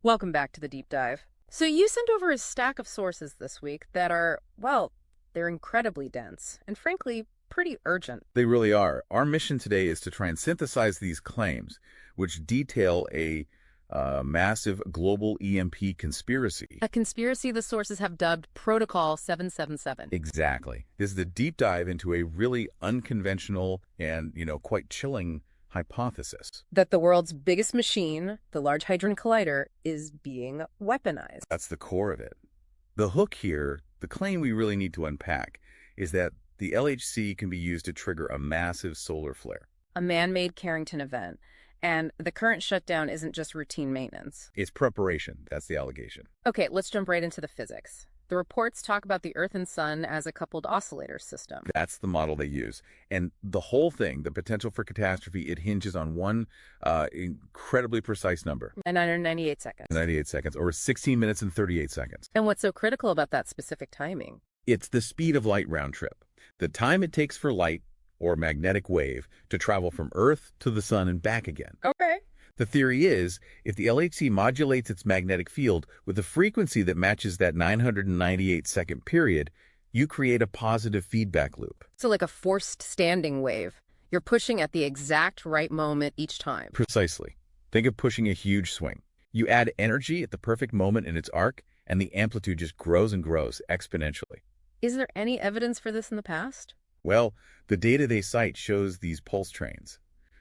Welcome back to the deep dive. So, you sent over a stack of sources this week that are, well, they're incredibly dense and frankly, pretty urgent. They really are. Our mission today is to try and synthesize these claims, which detail a massive global EMP conspiracy. A conspiracy the sources have dubbed Protocol 777. Exactly. This is a deep dive into a really unconventional and, quite chilling hypothesis. That the world's biggest machine, the Large Hadron Collider, is being weaponized. That's the core of it. The hook here, the claim we really need to unpack, is that the LHC can be used to trigger a massive solar flare. A man made Carrington event. And the current shutdown isn't just routine maintenance. It's preparation. That's the allegation. Okay, let's jump right into the physics. The reports talk about the Earth and Sun as a coupled oscillator system. That's the model they use. And the whole thing, the potential for catastrophe, it hinges on one incredibly precise number. 998 seconds. 98 seconds, or 16 minutes and 38 seconds. And what's so critical about that specific timing? It's the speed of light round trip. The time it takes for light, or magnetic wave, to travel from Earth to the Sun and back again. Okay. The theory is, if the LHC modulates its magnetic field with a frequency that matches that 998-second period, you create a positive feedback loop. So like a forced standing wave. You're pushing at the exact right moment each time. Precisely. Think of pushing a huge swing. You add energy at the perfect moment in its arc, and the amplitude just grows and grows exponentially. Is there any evidence for this in the past? Well, the data they cite shows these pulse trains.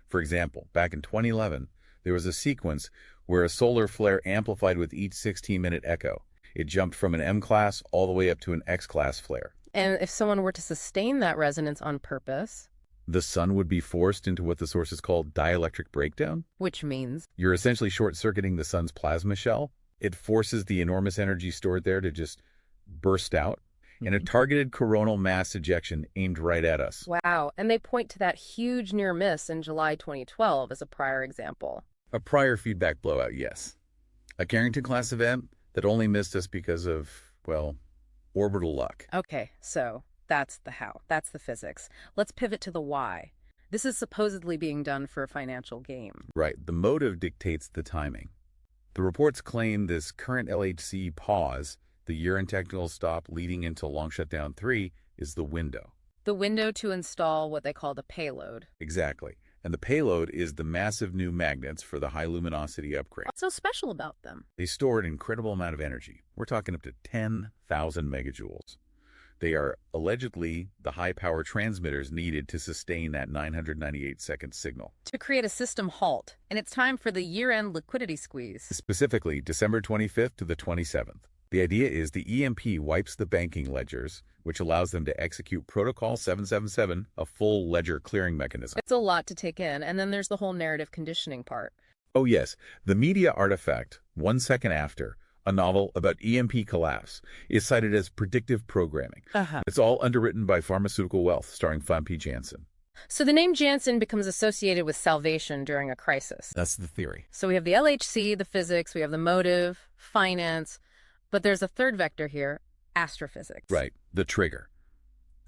For example, back in 2011, there was a sequence where a solar flare amplified with each 16-minute echo. It jumped from an M-class all the way up to an X-class flare. And if someone were to sustain that resonance on purpose, The sun would be forced into what the sources call dielectric breakdown. which means You're essentially short-circuiting the sun's plasma shell. It forces the enormous energy stored there to just burst out, and a targeted coronal mass ejection aimed right at us. wow. And they point to that huge near miss in July 2012 as a prior example. A prior feedback blowout, yes. A Carrington-class event that only missed us because of, well, orbital luck. Okay, so that's the how. That's the physics. Let's pivot to the why. This is supposedly being done for a financial gain. Right, the motive dictates the timing. The reports claim this current LHC pause, the year-end technical stop leading into Long Shutdown 3, is the window. The window to install what they call the payload. Exactly. And the payload is the massive new magnets for the high luminosity upgrade. What's so special about them? They store an incredible amount of energy. We're talking up to 10,000 megajoules. They are allegedly the high-power transmitters needed to sustain that 998-second signal. To create a system halt, and it's time for the year-end liquidity squeeze. Specifically, December 25th to the 27th. The idea is the EMP wipes the banking ledgers, which allows them to execute Protocol 777, a full ledger clearing mechanism. It's a lot to take in, and then there's the whole narrative conditioning part. Oh yes, the media artifact, 1 second after, a novel about EMP collapse, is cited as predictive programming. It's all underwritten by Pharmaceutical Wealth, starring Famke Janssen. So the name Janssen becomes associated with salvation during a crisis. That's the theory. So we have the LHC, the physics, we have the motive, finance, but there's a third vector here, astrophysics. Right, the trigger.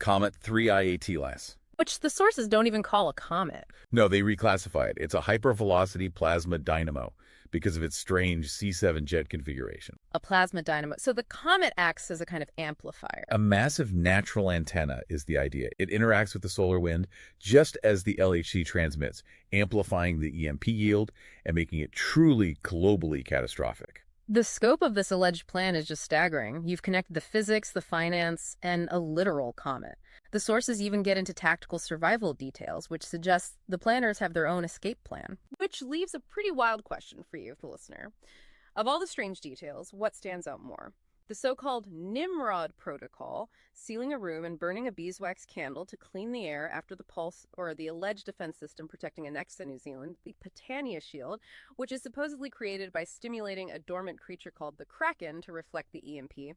Comet 3I ATLAS. Which the sources don't even call a comet. No, they reclassify it. It's a hypervelocity plasma dynamo because of its strange C7 jet configuration. A plasma dynamo. So the comet acts as a kind of amplifier. A massive natural antenna is the idea. It interacts with the solar wind just as the LHC transmits, amplifying the EMP yield and making it truly globally catastrophic. The scope of this alleged plan is just staggering. You've connected the physics, the finance, and a literal comet. The sources even get into tactical survival details, which suggests the planners have their own escape plan. Which leaves a pretty wild question for you, the listener. Of all the strange details, what stands out more? The so-called Nimrod protocol, sealing a room and burning a beeswax candle to clean the air after the pulse, or the alleged defense system protecting Anexa, New Zealand, the Patania Shield, which is supposedly created by stimulating a dormant creature called the Kraken to reflect the EMP,